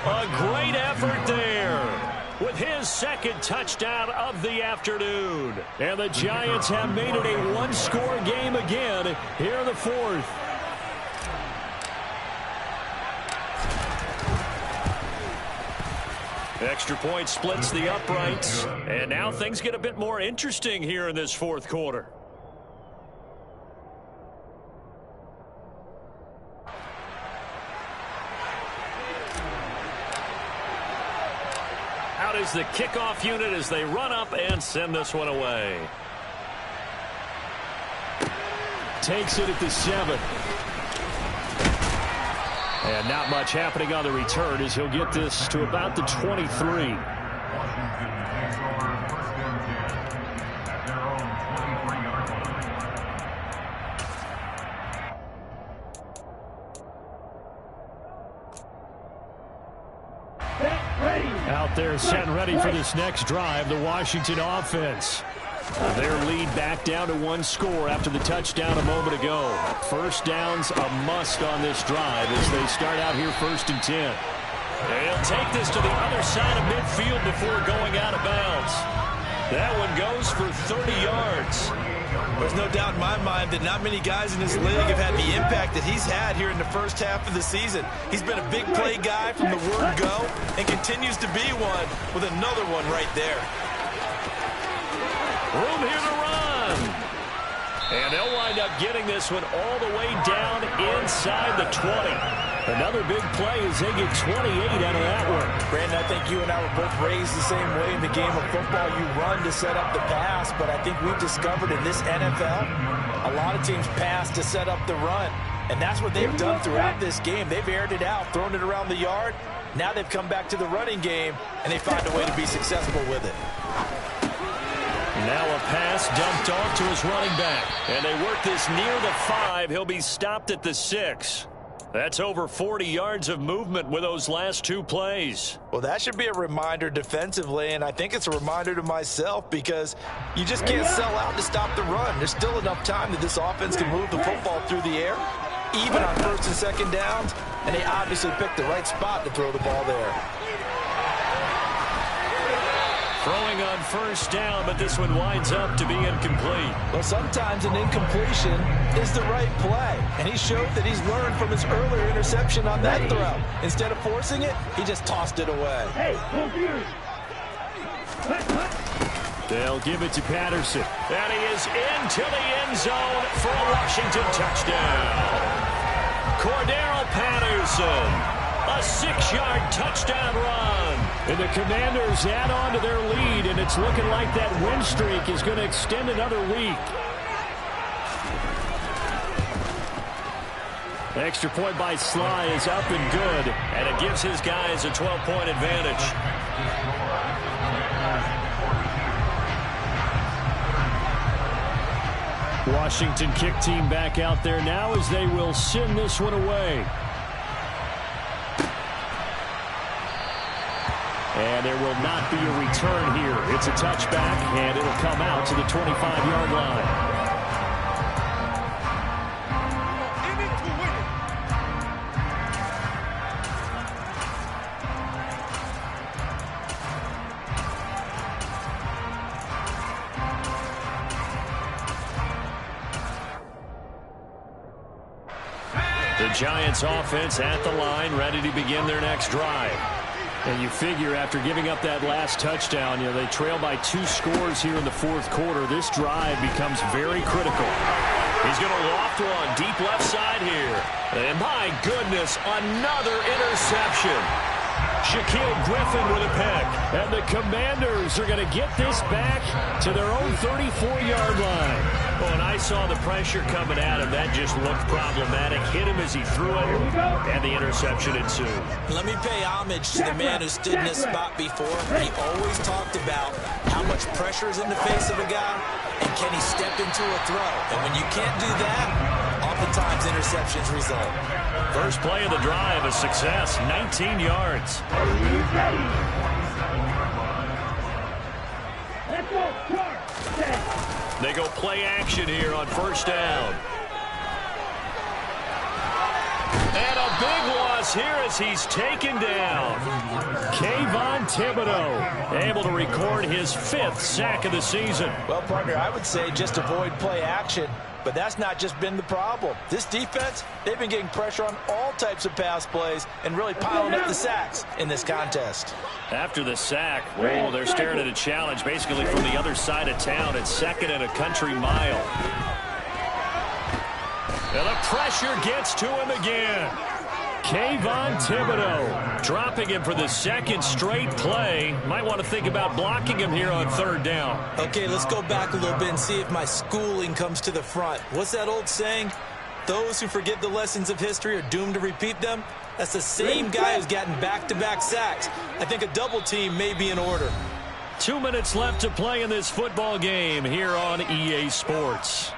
A great effort there with his 2nd touchdown of the afternoon. And the Giants have made it a one-score game again here in the 4th. Extra point splits the uprights. And now things get a bit more interesting here in this 4th quarter. Out is the kickoff unit as they run up and send this one away. Takes it at the 7. And not much happening on the return as he'll get this to about the 23. Out there set and ready for this next drive, the Washington offense. Their lead back down to 1 score after the touchdown a moment ago. First down's a must on this drive as they start out here 1st and 10. They'll take this to the other side of midfield before going out of bounds. That one goes for 30 yards. There's no doubt in my mind that not many guys in this league have had the impact that he's had here in the first half of the season. He's been a big play guy from the word go and continues to be one with another one right there. Room here to run. And they'll wind up getting this one all the way down inside the 20. Another big play as they get 28 out of that one. Brandon, I think you and I were both raised the same way in the game of football. You run to set up the pass, but I think we've discovered in this NFL, a lot of teams pass to set up the run. And that's what they've done throughout this game. They've aired it out, thrown it around the yard. Now they've come back to the running game, and they find a way to be successful with it. Now a pass dumped off to his running back. And they work this near the 5. He'll be stopped at the 6. That's over 40 yards of movement with those last 2 plays. Well, that should be a reminder defensively, and I think it's a reminder to myself because you just can't sell out to stop the run. There's still enough time that this offense can move the football through the air, even on first and second downs, and they obviously picked the right spot to throw the ball there. Throwing on first down, but this one winds up to be incomplete. Well, sometimes an incompletion is the right play, and he showed that he's learned from his earlier interception on that throw. Instead of forcing it, he just tossed it away. Hey, They'll give it to Patterson. And he is into the end zone for a Washington touchdown. Cordero Patterson. A 6-yard touchdown run. And the Commanders add on to their lead, and it's looking like that win streak is going to extend another week. Extra point by Sly is up and good, and it gives his guys a 12-point advantage. Washington kick team back out there now as they will send this one away. And there will not be a return here. It's a touchback, and it'll come out to the 25-yard line. The Giants offense at the line, ready to begin their next drive. And you figure after giving up that last touchdown, they trail by 2 scores here in the fourth quarter. This drive becomes very critical. He's going to loft one deep left side here. And my goodness, another interception. Shaquille Griffin with a pick. And the Commanders are going to get this back to their own 34-yard line. Oh, and I saw the pressure coming at him. That just looked problematic. Hit him as he threw it, and the interception ensued. Let me pay homage to the man who stood in this spot before. He always talked about how much pressure is in the face of a guy, and can he step into a throw. And when you can't do that, oftentimes interceptions result. First play of the drive, a success, 19 yards. let's go, charge, set. They go play action here on first down. And a big loss here as he's taken down. Kayvon Thibodeaux able to record his 5th sack of the season. Well, partner, I would say just avoid play action, but that's not just been the problem. This defense, they've been getting pressure on all types of pass plays and really piling up the sacks in this contest. After the sack, well, they're staring at a challenge basically from the other side of town. It's 2nd and a country mile. And the pressure gets to him again. Kayvon Thibodeaux dropping him for the 2nd straight play. Might want to think about blocking him here on 3rd down. Okay, let's go back a little bit and see if my schooling comes to the front. What's that old saying? Those who forget the lessons of history are doomed to repeat them. That's the same guy who's gotten back-to-back sacks. I think a double team may be in order. 2 minutes left to play in this football game here on EA Sports.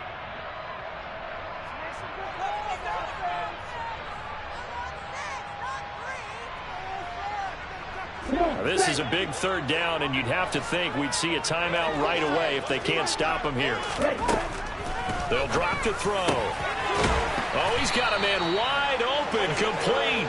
This is a big 3rd down, and you'd have to think we'd see a timeout right away if they can't stop him here. They'll drop to throw. Oh, he's got a man wide open, complete.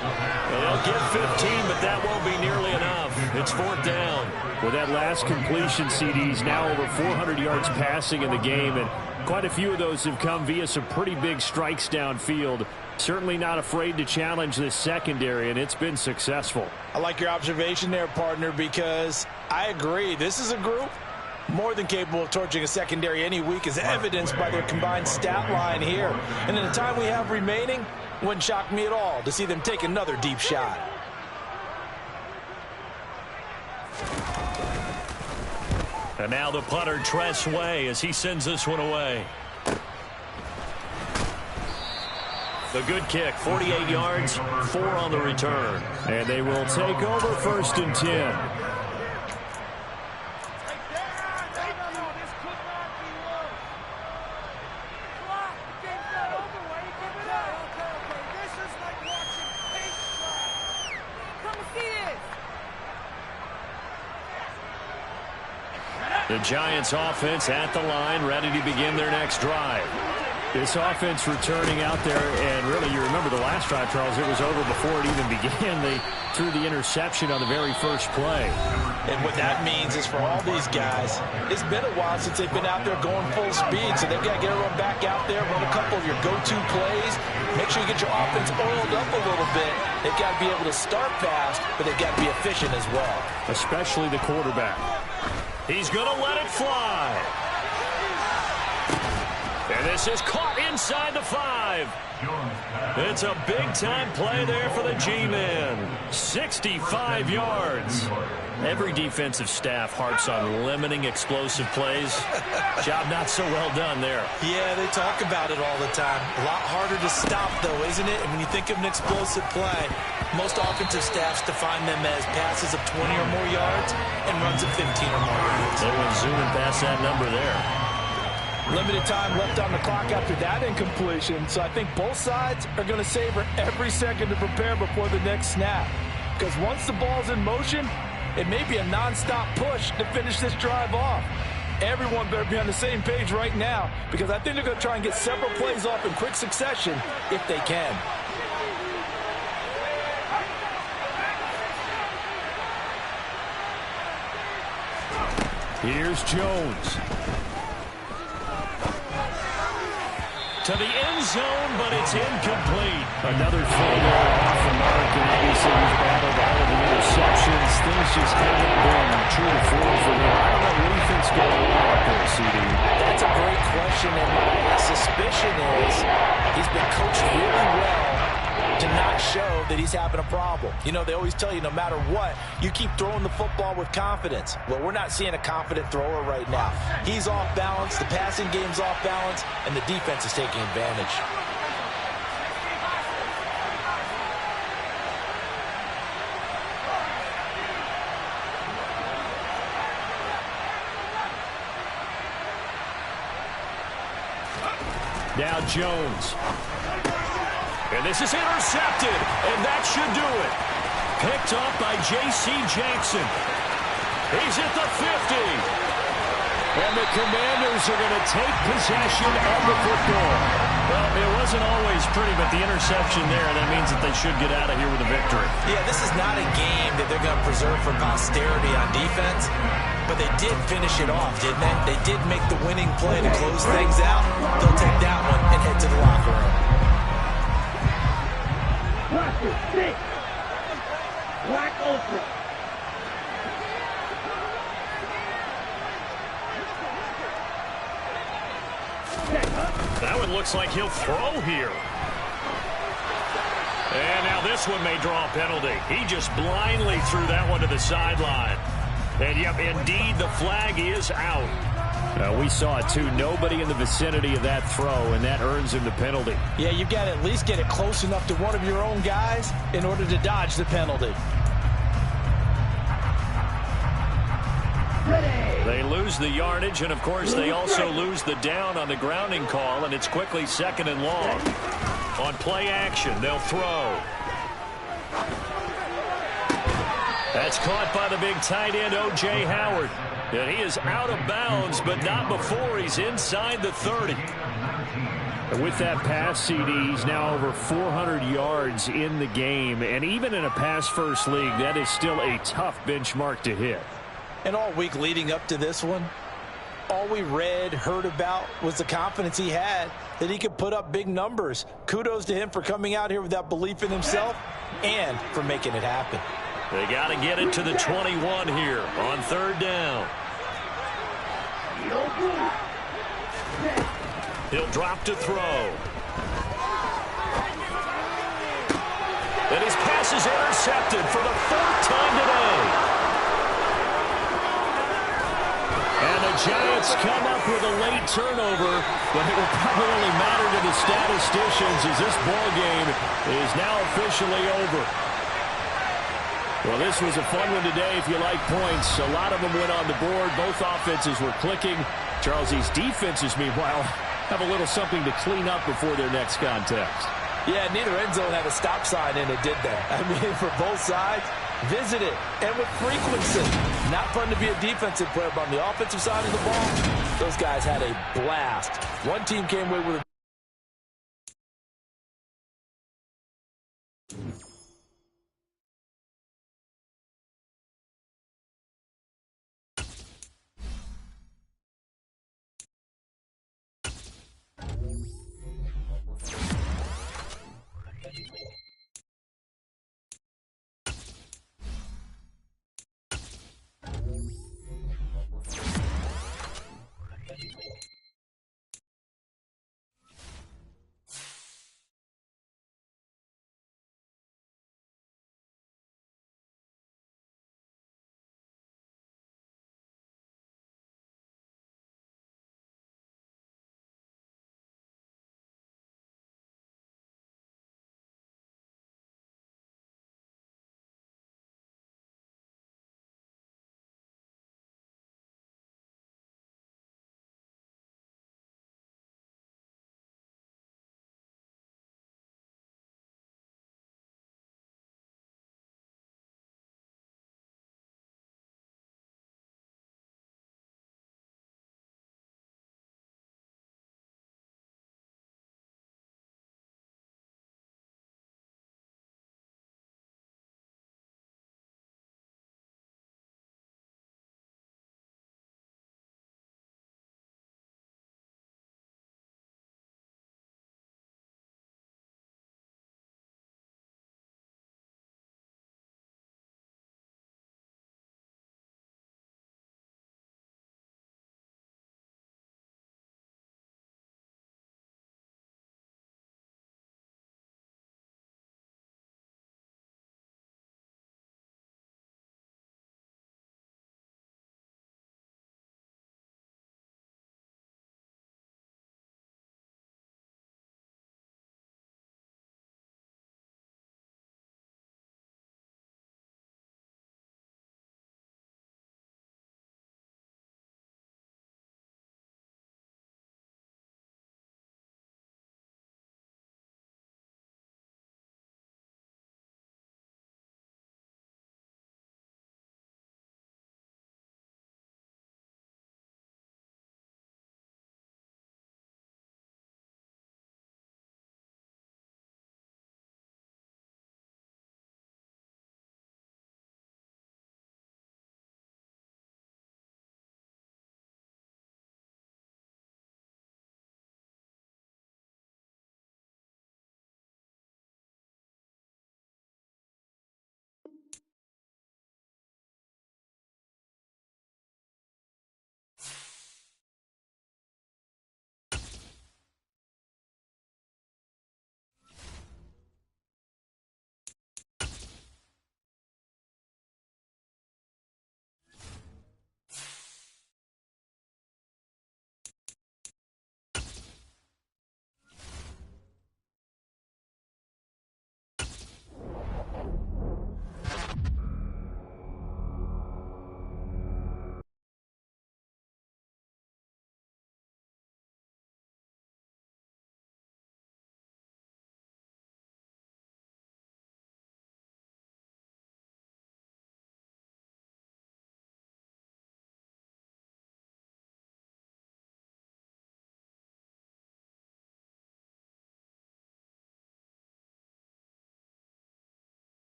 They'll get 15, but that won't be nearly enough. It's 4th down. With that last completion, CD's now over 400 yards passing in the game, and quite a few of those have come via some pretty big strikes downfield. Certainly not afraid to challenge this secondary, and it's been successful. I like your observation there, partner, because I agree. This is a group more than capable of torching a secondary any week, as evidenced by their combined stat line here. And in the time we have remaining, wouldn't shock me at all to see them take another deep shot. And now the punter, Tress Way, as he sends this one away. The good kick, 48 yards, 4 on the return. And they will take over 1st and 10. The Giants offense at the line, ready to begin their next drive. This offense returning out there, and really, you remember the last drive, Charles, it was over before it even began. They threw the interception on the very first play. And what that means is for all these guys, it's been a while since they've been out there going full speed, so they've got to get everyone back out there, run a couple of your go-to plays, make sure you get your offense oiled up a little bit. They've got to be able to start fast, but they've got to be efficient as well. Especially the quarterback. He's going to let it fly. And this is caught inside the 5. It's a big-time play there for the G-Men. 65 yards. Every defensive staff harps on limiting explosive plays. Job not so well done there. Yeah, they talk about it all the time. A lot harder to stop, though, isn't it? And when you think of an explosive play, most offensive staffs define them as passes of 20 or more yards and runs of 15 or more yards. They went zooming past that number there. Limited time left on the clock after that incompletion, so I think both sides are going to savor every second to prepare before the next snap. Because once the ball's in motion, it may be a non-stop push to finish this drive off. Everyone better be on the same page right now, because I think they're going to try and get several plays off in quick succession if they can. Here's Jones. To the end zone, but it's incomplete. Another throw there off the mark, and obviously he's battled all of the interceptions. Things just haven't been true to form for him. I don't know what he thinks going on out there, CD. That's a great question, and my suspicion is he's been coached really well to not show that he's having a problem. You know, they always tell you no matter what, you keep throwing the football with confidence. Well, we're not seeing a confident thrower right now. He's off balance, the passing game's off balance, and the defense is taking advantage. Now Jones. And this is intercepted, and that should do it. Picked off by J.C. Jackson. He's at the 50. And the Commanders are going to take possession of the football. Well, it wasn't always pretty, but the interception there, that means that they should get out of here with a victory. Yeah, this is not a game that they're going to preserve for posterity on defense, but they did finish it off, didn't they? They did make the winning play to close things out. They'll take that one and head to the locker room. Watch it, stick. Black Ultra. That one looks like he'll throw here. And now this one may draw a penalty. He just blindly threw that one to the sideline. And, yep, indeed, the flag is out. We saw it, too. Nobody in the vicinity of that throw, and that earns him the penalty. Yeah, you've got to at least get it close enough to one of your own guys in order to dodge the penalty. They lose the yardage, and, of course, they also lose the down on the grounding call, and it's quickly 2nd and long. On play action, they'll throw. That's caught by the big tight end, O.J. Howard. And he is out of bounds, but not before he's inside the 30. And with that pass, CD, he's now over 400 yards in the game. And even in a pass-first league, that is still a tough benchmark to hit. And all week leading up to this one, all we read, heard about was the confidence he had that he could put up big numbers. Kudos to him for coming out here with that belief in himself and for making it happen. They got to get it to the 21 here on third down. He'll drop to throw. And his pass is intercepted for the fourth time today. And the Giants come up with a late turnover, but it will probably only matter to the statisticians as this ball game is now officially over. Well, this was a fun one today if you like points. A lot of them went on the board. Both offenses were clicking. Charles, these defenses, meanwhile, have a little something to clean up before their next contest. Yeah, neither end zone had a stop sign in it, did they? I mean, for both sides, visit it, and with frequency. Not fun to be a defensive player, but on the offensive side of the ball, those guys had a blast. One team came away with a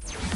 it.